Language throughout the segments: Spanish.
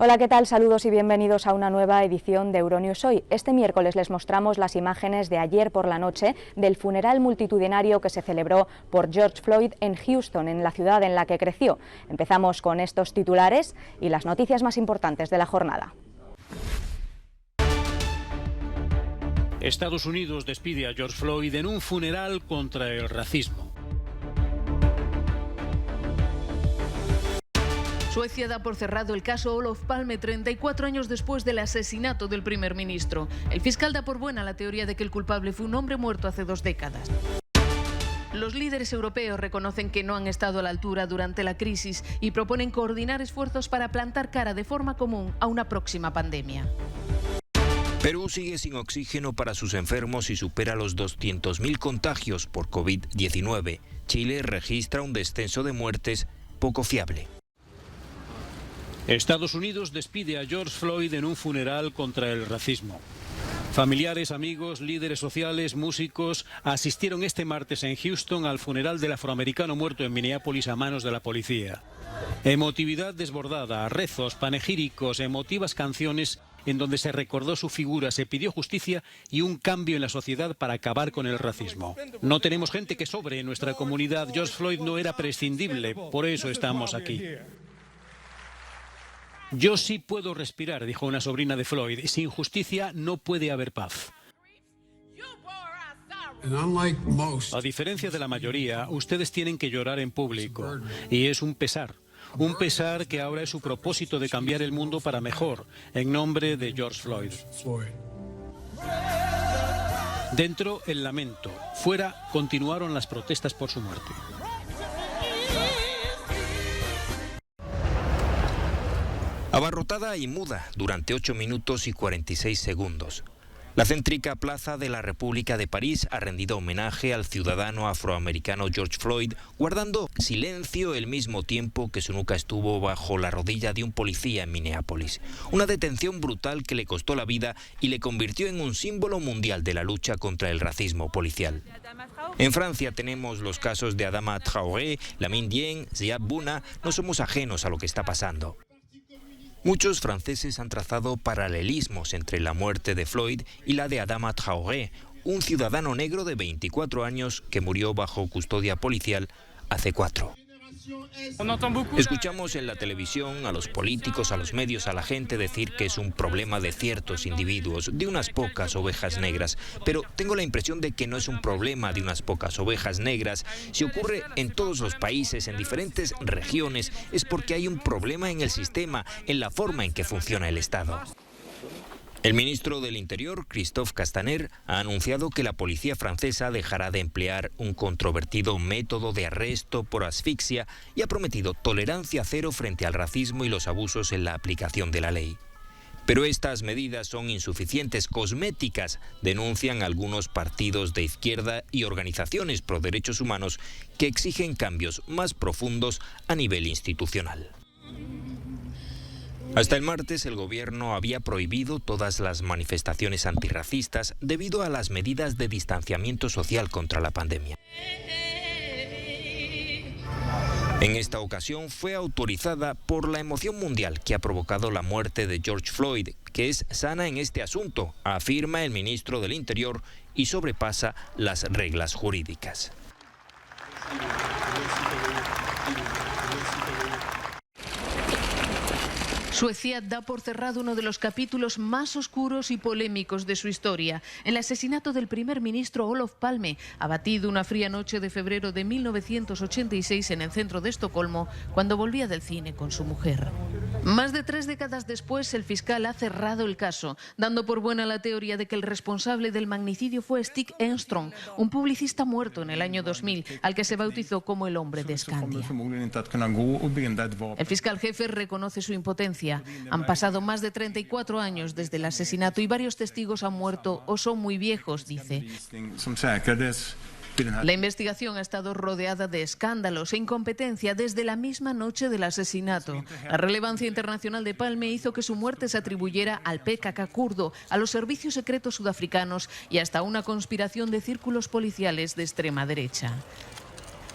Hola, ¿qué tal? Saludos y bienvenidos a una nueva edición de Euronews Hoy. Este miércoles les mostramos las imágenes de ayer por la noche del funeral multitudinario que se celebró por George Floyd en Houston, en la ciudad en la que creció. Empezamos con estos titulares y las noticias más importantes de la jornada. Estados Unidos despide a George Floyd en un funeral contra el racismo. Suecia da por cerrado el caso Olof Palme 34 años después del asesinato del primer ministro. El fiscal da por buena la teoría de que el culpable fue un hombre muerto hace 2 décadas. Los líderes europeos reconocen que no han estado a la altura durante la crisis y proponen coordinar esfuerzos para plantar cara de forma común a una próxima pandemia. Perú sigue sin oxígeno para sus enfermos y supera los 200.000 contagios por COVID-19. Chile registra un descenso de muertes poco fiable. Estados Unidos despide a George Floyd en un funeral contra el racismo. Familiares, amigos, líderes sociales, músicos asistieron este martes en Houston al funeral del afroamericano muerto en Minneapolis a manos de la policía. Emotividad desbordada, rezos, panegíricos, emotivas canciones en donde se recordó su figura, se pidió justicia y un cambio en la sociedad para acabar con el racismo. No tenemos gente que sobre en nuestra comunidad. George Floyd no era prescindible, por eso estamos aquí. Yo sí puedo respirar, dijo una sobrina de Floyd. Sin justicia no puede haber paz. A diferencia de la mayoría, ustedes tienen que llorar en público. Y es un pesar. Un pesar que ahora es su propósito de cambiar el mundo para mejor, en nombre de George Floyd. Dentro, el lamento. Fuera, continuaron las protestas por su muerte. Abarrotada y muda durante 8 minutos y 46 segundos. La céntrica Plaza de la República de París ha rendido homenaje al ciudadano afroamericano George Floyd, guardando silencio el mismo tiempo que su nuca estuvo bajo la rodilla de un policía en Minneapolis. Una detención brutal que le costó la vida y le convirtió en un símbolo mundial de la lucha contra el racismo policial. En Francia tenemos los casos de Adama Traoré, Lamine Dieng, Ziad Bouna. No somos ajenos a lo que está pasando. Muchos franceses han trazado paralelismos entre la muerte de Floyd y la de Adama Traoré, un ciudadano negro de 24 años que murió bajo custodia policial hace 4. Escuchamos en la televisión a los políticos, a los medios, a la gente decir que es un problema de ciertos individuos, de unas pocas ovejas negras, pero tengo la impresión de que no es un problema de unas pocas ovejas negras. Si ocurre en todos los países, en diferentes regiones, es porque hay un problema en el sistema, en la forma en que funciona el Estado. El ministro del Interior, Christophe Castaner, ha anunciado que la policía francesa dejará de emplear un controvertido método de arresto por asfixia y ha prometido tolerancia cero frente al racismo y los abusos en la aplicación de la ley. Pero estas medidas son insuficientes, cosméticas, denuncian algunos partidos de izquierda y organizaciones pro derechos humanos que exigen cambios más profundos a nivel institucional. Hasta el martes, el gobierno había prohibido todas las manifestaciones antirracistas debido a las medidas de distanciamiento social contra la pandemia. En esta ocasión fue autorizada por la emoción mundial que ha provocado la muerte de George Floyd, que es sana en este asunto, afirma el ministro del Interior, y sobrepasa las reglas jurídicas. Suecia da por cerrado uno de los capítulos más oscuros y polémicos de su historia, el asesinato del primer ministro Olof Palme, abatido una fría noche de febrero de 1986 en el centro de Estocolmo, cuando volvía del cine con su mujer. Más de 3 décadas después, el fiscal ha cerrado el caso, dando por buena la teoría de que el responsable del magnicidio fue Stig Engström, un publicista muerto en el año 2000, al que se bautizó como el hombre de Skandia. El fiscal jefe reconoce su impotencia. Han pasado más de 34 años desde el asesinato y varios testigos han muerto o son muy viejos, dice. La investigación ha estado rodeada de escándalos e incompetencia desde la misma noche del asesinato. La relevancia internacional de Palme hizo que su muerte se atribuyera al PKK kurdo, a los servicios secretos sudafricanos y hasta a una conspiración de círculos policiales de extrema derecha.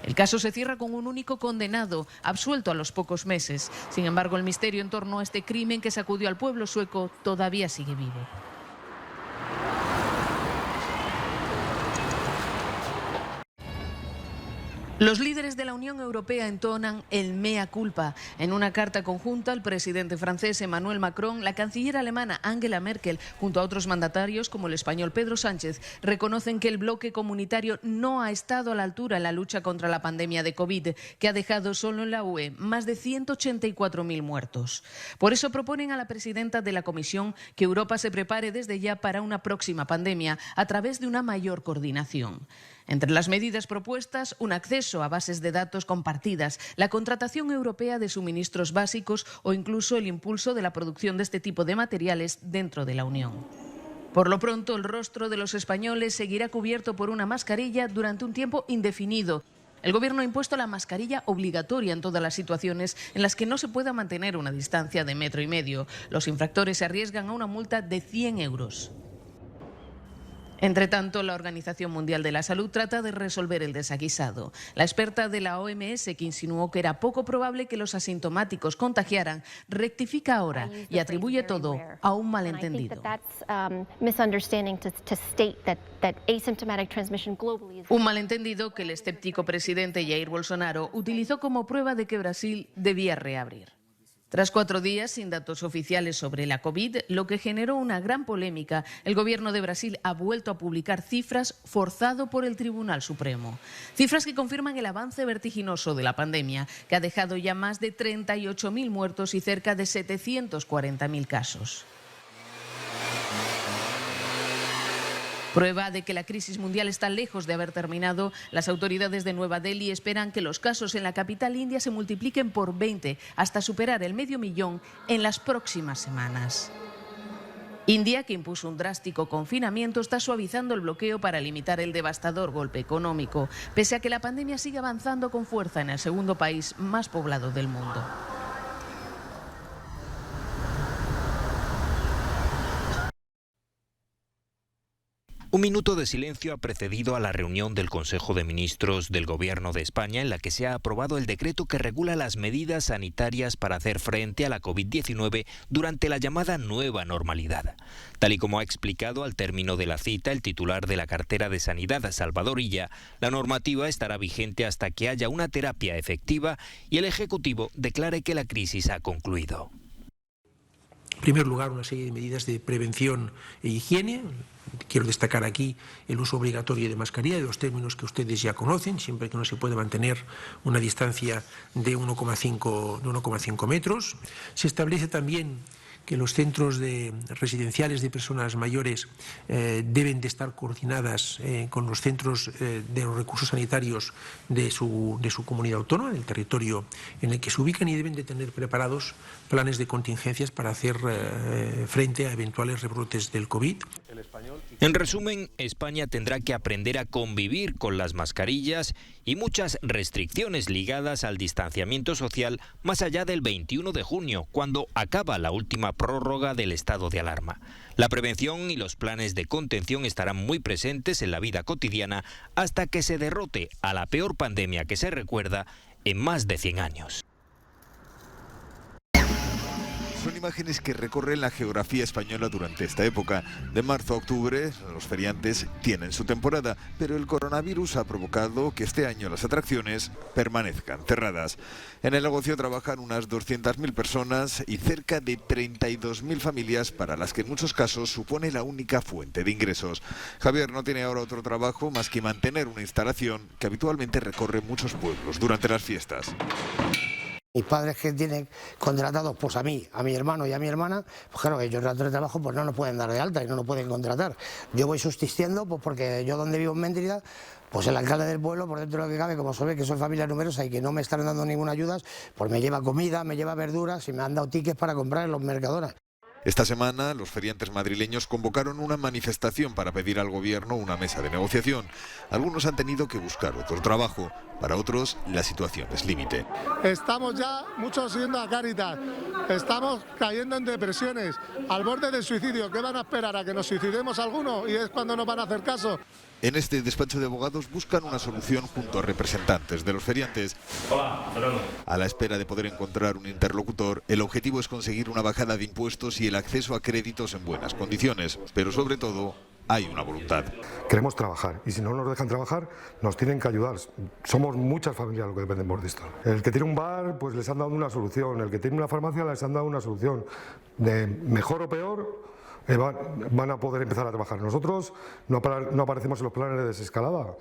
El caso se cierra con un único condenado, absuelto a los pocos meses. Sin embargo, el misterio en torno a este crimen que sacudió al pueblo sueco todavía sigue vivo. Los líderes de la Unión Europea entonan el mea culpa. En una carta conjunta, el presidente francés Emmanuel Macron, la canciller alemana Angela Merkel, junto a otros mandatarios como el español Pedro Sánchez, reconocen que el bloque comunitario no ha estado a la altura en la lucha contra la pandemia de COVID, que ha dejado solo en la UE más de 184.000 muertos. Por eso proponen a la presidenta de la Comisión que Europa se prepare desde ya para una próxima pandemia a través de una mayor coordinación. Entre las medidas propuestas, un acceso a bases de datos compartidas, la contratación europea de suministros básicos o incluso el impulso de la producción de este tipo de materiales dentro de la Unión. Por lo pronto, el rostro de los españoles seguirá cubierto por una mascarilla durante un tiempo indefinido. El Gobierno ha impuesto la mascarilla obligatoria en todas las situaciones en las que no se pueda mantener una distancia de 1,5 metros. Los infractores se arriesgan a una multa de 100 euros. Entre tanto, la Organización Mundial de la Salud trata de resolver el desaguisado. La experta de la OMS, que insinuó que era poco probable que los asintomáticos contagiaran, rectifica ahora y atribuye todo a un malentendido. Un malentendido que el escéptico presidente Jair Bolsonaro utilizó como prueba de que Brasil debía reabrir. Tras 4 días sin datos oficiales sobre la COVID, lo que generó una gran polémica, el Gobierno de Brasil ha vuelto a publicar cifras forzado por el Tribunal Supremo. Cifras que confirman el avance vertiginoso de la pandemia, que ha dejado ya más de 38.000 muertos y cerca de 740.000 casos. Prueba de que la crisis mundial está lejos de haber terminado, las autoridades de Nueva Delhi esperan que los casos en la capital india se multipliquen por 20 hasta superar el 500.000 en las próximas semanas. India, que impuso un drástico confinamiento, está suavizando el bloqueo para limitar el devastador golpe económico, pese a que la pandemia sigue avanzando con fuerza en el segundo país más poblado del mundo. Un minuto de silencio ha precedido a la reunión del Consejo de Ministros del Gobierno de España en la que se ha aprobado el decreto que regula las medidas sanitarias para hacer frente a la COVID-19 durante la llamada nueva normalidad. Tal y como ha explicado al término de la cita el titular de la cartera de Sanidad, Salvador Illa, la normativa estará vigente hasta que haya una terapia efectiva y el Ejecutivo declare que la crisis ha concluido. En primer lugar, una serie de medidas de prevención e higiene. Quiero destacar aquí el uso obligatorio de mascarilla, de los términos que ustedes ya conocen, siempre que no se puede mantener una distancia de 1,5 metros. Se establece también que los centros residenciales de personas mayores deben de estar coordinadas con los centros de los recursos sanitarios de su comunidad autónoma, del territorio en el que se ubican, y deben de tener preparados planes de contingencias para hacer frente a eventuales rebrotes del COVID. En resumen, España tendrá que aprender a convivir con las mascarillas y muchas restricciones ligadas al distanciamiento social más allá del 21 de junio, cuando acaba la última prórroga del estado de alarma. La prevención y los planes de contención estarán muy presentes en la vida cotidiana hasta que se derrote a la peor pandemia que se recuerda en más de 100 años. Son imágenes que recorren la geografía española durante esta época. De marzo a octubre, los feriantes tienen su temporada, pero el coronavirus ha provocado que este año las atracciones permanezcan cerradas. En el negocio trabajan unas 200.000 personas y cerca de 32.000 familias, para las que en muchos casos supone la única fuente de ingresos. Javier no tiene ahora otro trabajo más que mantener una instalación que habitualmente recorre muchos pueblos durante las fiestas. Mis padres, que tienen contratados pues a mí, a mi hermano y a mi hermana, pues claro, ellos en el trabajo pues no nos pueden dar de alta y no nos pueden contratar. Yo voy subsistiendo pues porque yo, donde vivo en Mérida, pues el alcalde del pueblo, por dentro de lo que cabe, como sabe que soy familia numerosa y que no me están dando ninguna ayuda, pues me lleva comida, me lleva verduras y me han dado tickets para comprar en los Mercadona. Esta semana, los feriantes madrileños convocaron una manifestación para pedir al gobierno una mesa de negociación. Algunos han tenido que buscar otro trabajo, para otros la situación es límite. Estamos ya muchos yendo a Cáritas, estamos cayendo en depresiones, al borde del suicidio. ¿Qué van a esperar? ¿A que nos suicidemos alguno? Y es cuando nos van a hacer caso. En este despacho de abogados buscan una solución junto a representantes de los feriantes. Hola, Fernando. A la espera de poder encontrar un interlocutor, el objetivo es conseguir una bajada de impuestos y el acceso a créditos en buenas condiciones, pero sobre todo hay una voluntad. Queremos trabajar y si no nos dejan trabajar nos tienen que ayudar. Somos muchas familias los que dependemos de esto. El que tiene un bar pues les han dado una solución, el que tiene una farmacia les han dado una solución. De mejor o peor van a poder empezar a trabajar. Nosotros no aparecemos en los planes de desescalada.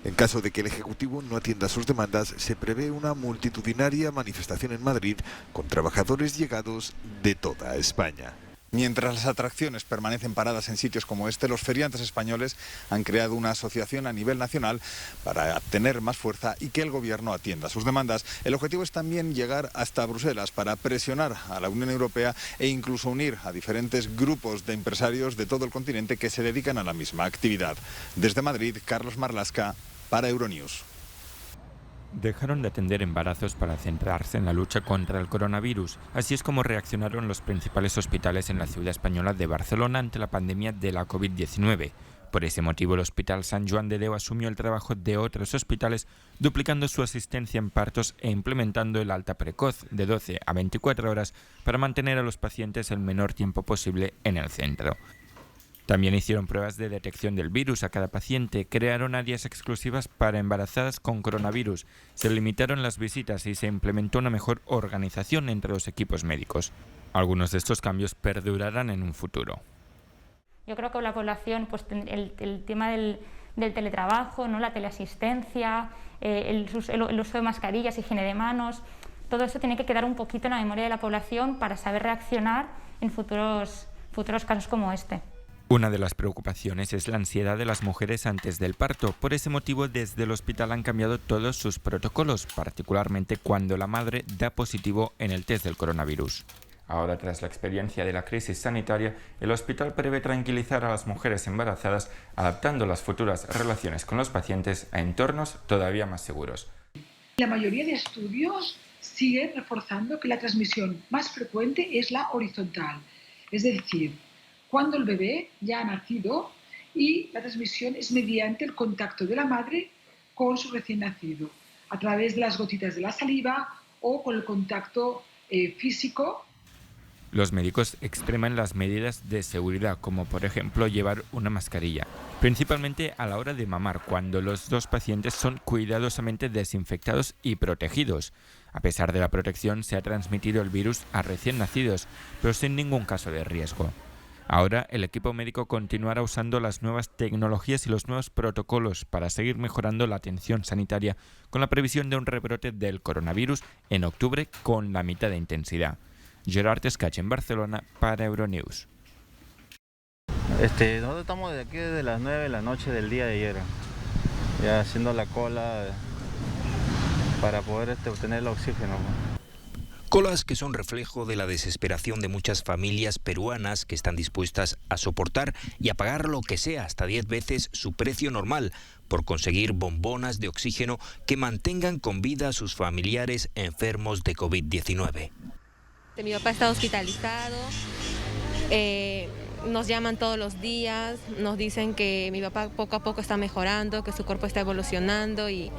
En caso de que el Ejecutivo no atienda sus demandas, se prevé una multitudinaria manifestación en Madrid con trabajadores llegados de toda España. Mientras las atracciones permanecen paradas en sitios como este, los feriantes españoles han creado una asociación a nivel nacional para tener más fuerza y que el gobierno atienda sus demandas. El objetivo es también llegar hasta Bruselas para presionar a la Unión Europea e incluso unir a diferentes grupos de empresarios de todo el continente que se dedican a la misma actividad. Desde Madrid, Carlos Marlasca para Euronews. Dejaron de atender embarazos para centrarse en la lucha contra el coronavirus. Así es como reaccionaron los principales hospitales en la ciudad española de Barcelona ante la pandemia de la COVID-19. Por ese motivo, el Hospital Sant Joan de Déu asumió el trabajo de otros hospitales, duplicando su asistencia en partos e implementando el alta precoz de 12 a 24 horas para mantener a los pacientes el menor tiempo posible en el centro. También hicieron pruebas de detección del virus a cada paciente, crearon áreas exclusivas para embarazadas con coronavirus, se limitaron las visitas y se implementó una mejor organización entre los equipos médicos. Algunos de estos cambios perdurarán en un futuro. Yo creo que la población, pues el tema del teletrabajo, ¿no? La teleasistencia, el uso de mascarillas, higiene de manos, todo eso tiene que quedar un poquito en la memoria de la población para saber reaccionar en futuros casos como este. Una de las preocupaciones es la ansiedad de las mujeres antes del parto. Por ese motivo, desde el hospital han cambiado todos sus protocolos, particularmente cuando la madre da positivo en el test del coronavirus. Ahora, tras la experiencia de la crisis sanitaria, el hospital prevé tranquilizar a las mujeres embarazadas, adaptando las futuras relaciones con los pacientes a entornos todavía más seguros. La mayoría de estudios siguen reforzando que la transmisión más frecuente es la horizontal, es decir, cuando el bebé ya ha nacido y la transmisión es mediante el contacto de la madre con su recién nacido, a través de las gotitas de la saliva o con el contacto físico. Los médicos extreman las medidas de seguridad, como por ejemplo llevar una mascarilla, principalmente a la hora de mamar, cuando los dos pacientes son cuidadosamente desinfectados y protegidos. A pesar de la protección, se ha transmitido el virus a recién nacidos, pero sin ningún caso de riesgo. Ahora, el equipo médico continuará usando las nuevas tecnologías y los nuevos protocolos para seguir mejorando la atención sanitaria, con la previsión de un rebrote del coronavirus en octubre con la mitad de intensidad. Gerard Escache en Barcelona para Euronews. Nosotros estamos desde aquí desde las 9 de la noche del día de ayer, ya haciendo la cola para poder obtener el oxígeno. Colas que son reflejo de la desesperación de muchas familias peruanas que están dispuestas a soportar y a pagar lo que sea, hasta 10 veces su precio normal, por conseguir bombonas de oxígeno que mantengan con vida a sus familiares enfermos de COVID-19. Mi papá está hospitalizado, nos llaman todos los días, nos dicen que mi papá poco a poco está mejorando, que su cuerpo está evolucionando y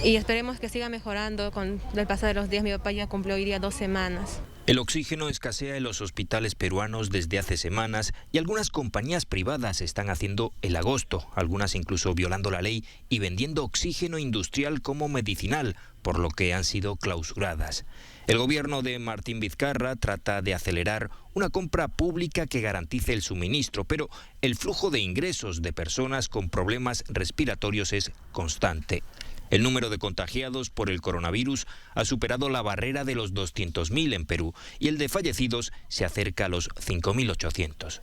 esperemos que siga mejorando. Con el paso de los días, mi papá ya cumplió hoy día 2 semanas. El oxígeno escasea en los hospitales peruanos desde hace semanas y algunas compañías privadas están haciendo el agosto, algunas incluso violando la ley y vendiendo oxígeno industrial como medicinal, por lo que han sido clausuradas. El gobierno de Martín Vizcarra trata de acelerar una compra pública que garantice el suministro, pero el flujo de ingresos de personas con problemas respiratorios es constante. El número de contagiados por el coronavirus ha superado la barrera de los 200.000 en Perú y el de fallecidos se acerca a los 5.800.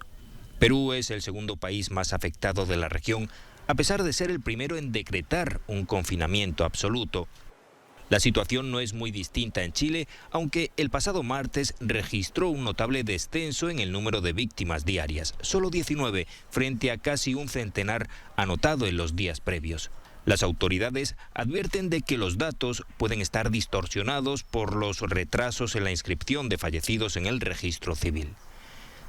Perú es el segundo país más afectado de la región, a pesar de ser el primero en decretar un confinamiento absoluto. La situación no es muy distinta en Chile, aunque el pasado martes registró un notable descenso en el número de víctimas diarias, solo 19 frente a casi un centenar anotado en los días previos. Las autoridades advierten de que los datos pueden estar distorsionados por los retrasos en la inscripción de fallecidos en el registro civil.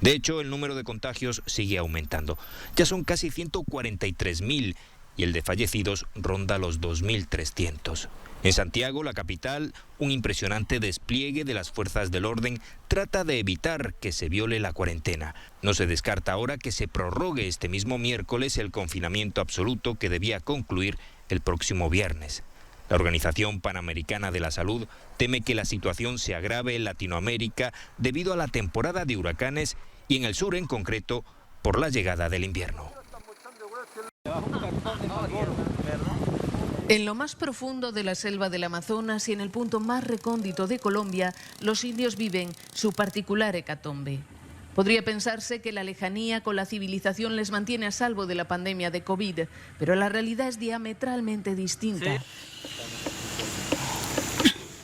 De hecho, el número de contagios sigue aumentando. Ya son casi 143.000 y el de fallecidos ronda los 2.300. En Santiago, la capital, un impresionante despliegue de las fuerzas del orden trata de evitar que se viole la cuarentena. No se descarta ahora que se prorrogue este mismo miércoles el confinamiento absoluto que debía concluir el próximo viernes. La Organización Panamericana de la Salud teme que la situación se agrave en Latinoamérica debido a la temporada de huracanes y en el sur en concreto por la llegada del invierno. En lo más profundo de la selva del Amazonas y en el punto más recóndito de Colombia, los indios viven su particular hecatombe. Podría pensarse que la lejanía con la civilización les mantiene a salvo de la pandemia de COVID, pero la realidad es diametralmente distinta.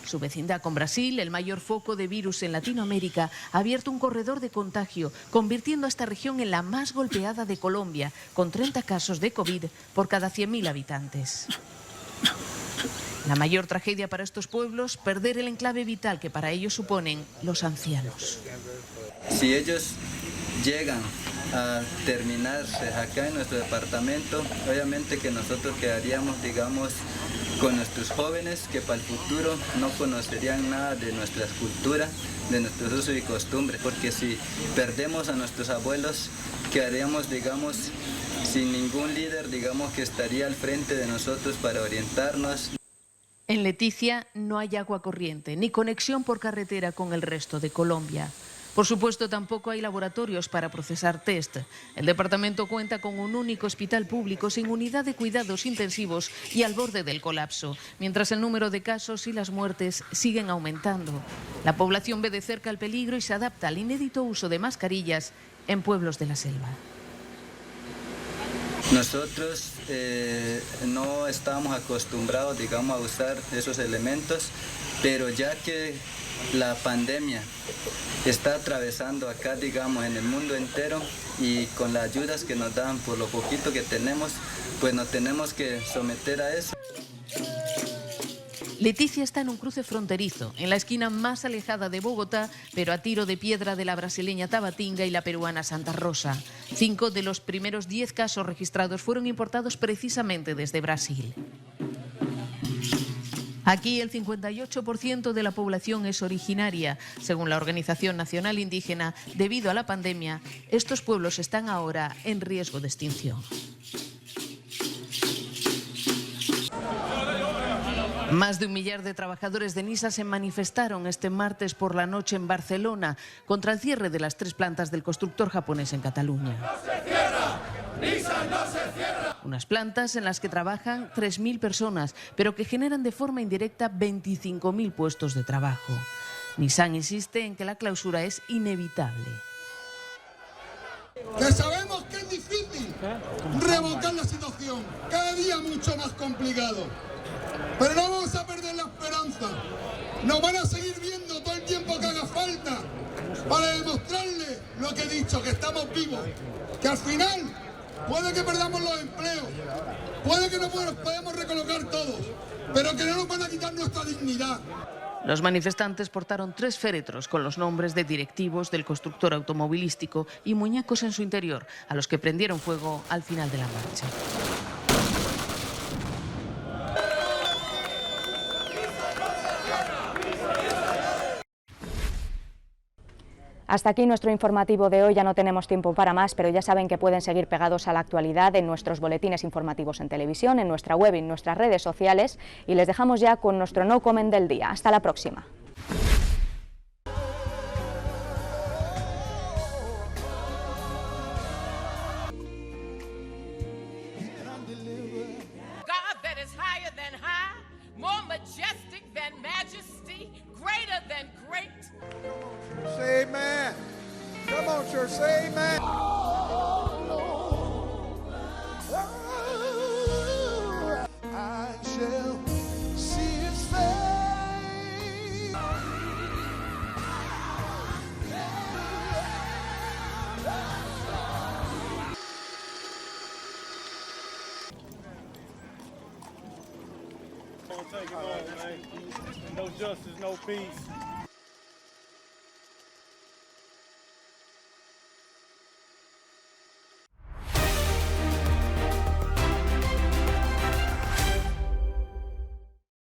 Su vecindad con Brasil, el mayor foco de virus en Latinoamérica, ha abierto un corredor de contagio, convirtiendo a esta región en la más golpeada de Colombia, con 30 casos de COVID por cada 100.000 habitantes. La mayor tragedia para estos pueblos, perder el enclave vital que para ellos suponen los ancianos. Si ellos llegan a terminarse acá en nuestro departamento, obviamente que nosotros quedaríamos, digamos, con nuestros jóvenes que para el futuro no conocerían nada de nuestra cultura, de nuestros usos y costumbres, porque si perdemos a nuestros abuelos, quedaríamos, digamos, sin ningún líder, digamos, que estaría al frente de nosotros para orientarnos. En Leticia no hay agua corriente ni conexión por carretera con el resto de Colombia. Por supuesto, tampoco hay laboratorios para procesar test. El departamento cuenta con un único hospital público sin unidad de cuidados intensivos y al borde del colapso, mientras el número de casos y las muertes siguen aumentando. La población ve de cerca el peligro y se adapta al inédito uso de mascarillas en pueblos de la selva. Nosotros no estábamos acostumbrados, digamos, a usar esos elementos, pero ya que la pandemia está atravesando acá, digamos, en el mundo entero, y con las ayudas que nos dan por lo poquito que tenemos, pues nos tenemos que someter a eso. Leticia está en un cruce fronterizo, en la esquina más alejada de Bogotá, pero a tiro de piedra de la brasileña Tabatinga y la peruana Santa Rosa. 5 de los primeros 10 casos registrados fueron importados precisamente desde Brasil. Aquí el 58% de la población es originaria. Según la Organización Nacional Indígena, debido a la pandemia, estos pueblos están ahora en riesgo de extinción. Más de 1 millar de trabajadores de Nissan se manifestaron este martes por la noche en Barcelona contra el cierre de las 3 plantas del constructor japonés en Cataluña. ¡No se cierra! ¡Nissan no se cierra! Unas plantas en las que trabajan 3.000 personas, pero que generan de forma indirecta 25.000 puestos de trabajo. Nissan insiste en que la clausura es inevitable. Que sabemos que es difícil revocar la situación, cada día mucho más complicado. Pero no vamos a perder la esperanza. Nos van a seguir viendo todo el tiempo que haga falta para demostrarles lo que he dicho, que estamos vivos. Que al final puede que perdamos los empleos, puede que no podamos recolocar todos, pero que no nos van a quitar nuestra dignidad. Los manifestantes portaron 3 féretros con los nombres de directivos del constructor automovilístico y muñecos en su interior, a los que prendieron fuego al final de la marcha. Hasta aquí nuestro informativo de hoy, ya no tenemos tiempo para más, pero ya saben que pueden seguir pegados a la actualidad en nuestros boletines informativos en televisión, en nuestra web y en nuestras redes sociales, y les dejamos ya con nuestro No Comment del día. Hasta la próxima. Say amen. Come on, church, say amen. I shall see his face. Don't take it all, man. No justice, no peace.